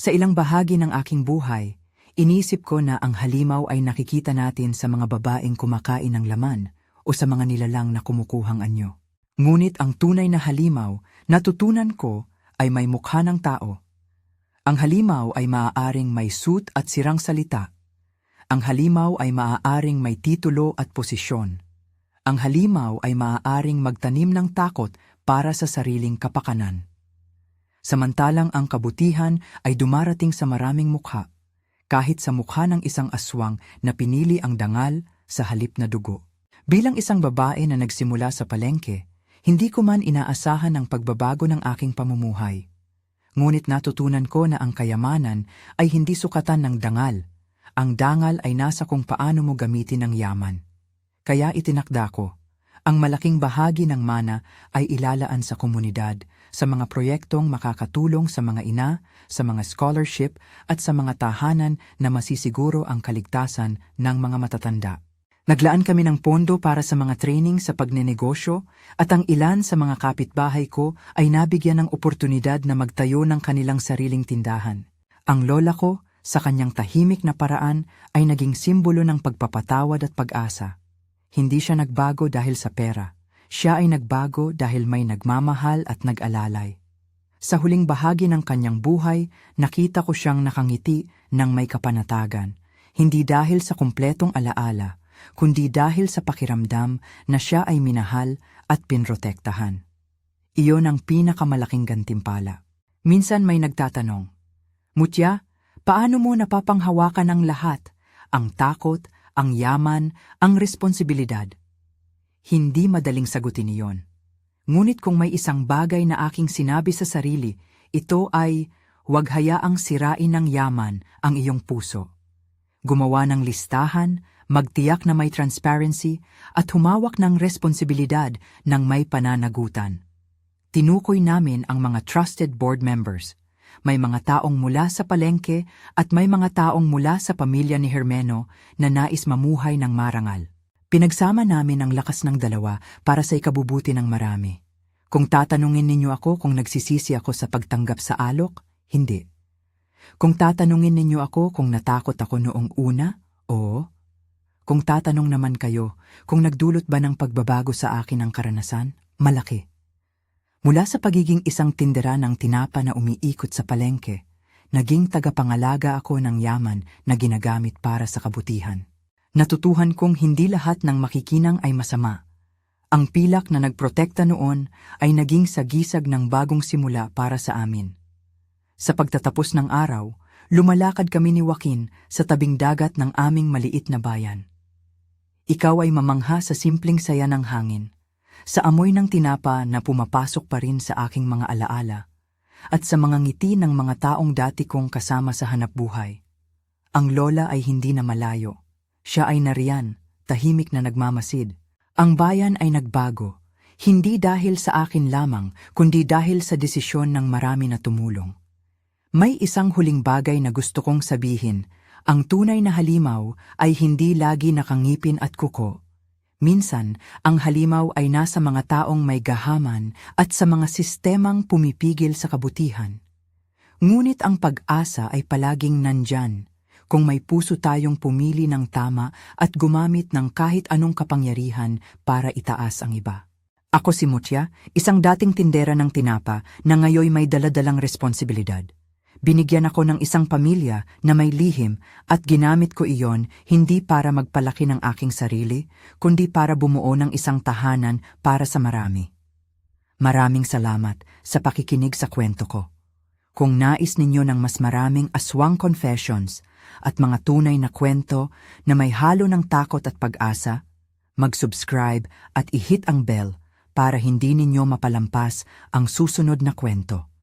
Sa ilang bahagi ng aking buhay, inisip ko na ang halimaw ay nakikita natin sa mga babaeng kumakain ng laman o sa mga nilalang na kumukuhang anyo. Ngunit ang tunay na halimaw, natutunan ko, ay may mukha ng tao. Ang halimaw ay maaaring may suit at sirang salita. Ang halimaw ay maaaring may titulo at posisyon. Ang halimaw ay maaaring magtanim ng takot para sa sariling kapakanan. Samantalang ang kabutihan ay dumarating sa maraming mukha, kahit sa mukha ng isang aswang na pinili ang dangal sa halip na dugo. Bilang isang babae na nagsimula sa palengke, hindi ko man inaasahan ang pagbabago ng aking pamumuhay. Ngunit natutunan ko na ang kayamanan ay hindi sukatan ng dangal. Ang dangal ay nasa kung paano mo gamitin ang yaman. Kaya itinakda ko, ang malaking bahagi ng mana ay ilalaan sa komunidad, sa mga proyektong makakatulong sa mga ina, sa mga scholarship at sa mga tahanan na masisiguro ang kaligtasan ng mga matatanda. Naglaan kami ng pondo para sa mga training sa pagnenegosyo at ang ilan sa mga kapitbahay ko ay nabigyan ng oportunidad na magtayo ng kanilang sariling tindahan. Ang lola ko, sa kanyang tahimik na paraan, ay naging simbolo ng pagpapatawad at pag-asa. Hindi siya nagbago dahil sa pera. Siya ay nagbago dahil may nagmamahal at nag-alalay. Sa huling bahagi ng kanyang buhay, nakita ko siyang nakangiti ng may kapanatagan. Hindi dahil sa kumpletong alaala, kundi dahil sa pakiramdam na siya ay minahal at pinrotektahan. Iyon ang pinakamalaking gantimpala. Minsan may nagtatanong, Mutya, paano mo napapanghawakan ang lahat? Ang takot, ang yaman, ang responsibilidad. Hindi madaling sagutin iyon. Ngunit kung may isang bagay na aking sinabi sa sarili, ito ay, huwag hayaang sirain ng yaman ang iyong puso. Gumawa ng listahan, magtiyak na may transparency, at humawak ng responsibilidad ng may pananagutan. Tinukoy namin ang mga trusted board members. May mga taong mula sa palengke at may mga taong mula sa pamilya ni Hermeno na nais mamuhay ng marangal. Pinagsama namin ang lakas ng dalawa para sa ikabubuti ng marami. Kung tatanungin ninyo ako kung nagsisisi ako sa pagtanggap sa alok, hindi. Kung tatanungin ninyo ako kung natakot ako noong una, oo. Kung tatanong naman kayo kung nagdulot ba ng pagbabago sa akin ang karanasan, malaki. Mula sa pagiging isang tindera ng tinapa na umiikot sa palengke, naging tagapangalaga ako ng yaman na ginagamit para sa kabutihan. Natutuhan kong hindi lahat ng makikinang ay masama. Ang pilak na nagprotekta noon ay naging sagisag ng bagong simula para sa amin. Sa pagtatapos ng araw, lumalakad kami ni Joaquin sa tabing dagat ng aming maliit na bayan. Ikaw ay mamangha sa simpleng saya ng hangin, sa amoy ng tinapa na pumapasok pa rin sa aking mga alaala, at sa mga ngiti ng mga taong dati kong kasama sa hanapbuhay. Ang lola ay hindi na malayo. Siya ay nariyan, tahimik na nagmamasid. Ang bayan ay nagbago, hindi dahil sa akin lamang, kundi dahil sa desisyon ng marami na tumulong. May isang huling bagay na gusto kong sabihin, ang tunay na halimaw ay hindi lagi nakangipin at kuko. Minsan, ang halimaw ay nasa mga taong may gahaman at sa mga sistemang pumipigil sa kabutihan. Ngunit ang pag-asa ay palaging nandyan, kung may puso tayong pumili ng tama at gumamit ng kahit anong kapangyarihan para itaas ang iba. Ako si Mutya, isang dating tindera ng tinapa na ngayoy may daladalang responsibilidad. Binigyan ako ng isang pamilya na may lihim at ginamit ko iyon hindi para magpalaki ng aking sarili, kundi para bumuo ng isang tahanan para sa marami. Maraming salamat sa pakikinig sa kwento ko. Kung nais ninyo ng mas maraming aswang confessions at mga tunay na kwento na may halo ng takot at pag-asa, mag-subscribe at i-hit ang bell para hindi ninyo mapalampas ang susunod na kwento.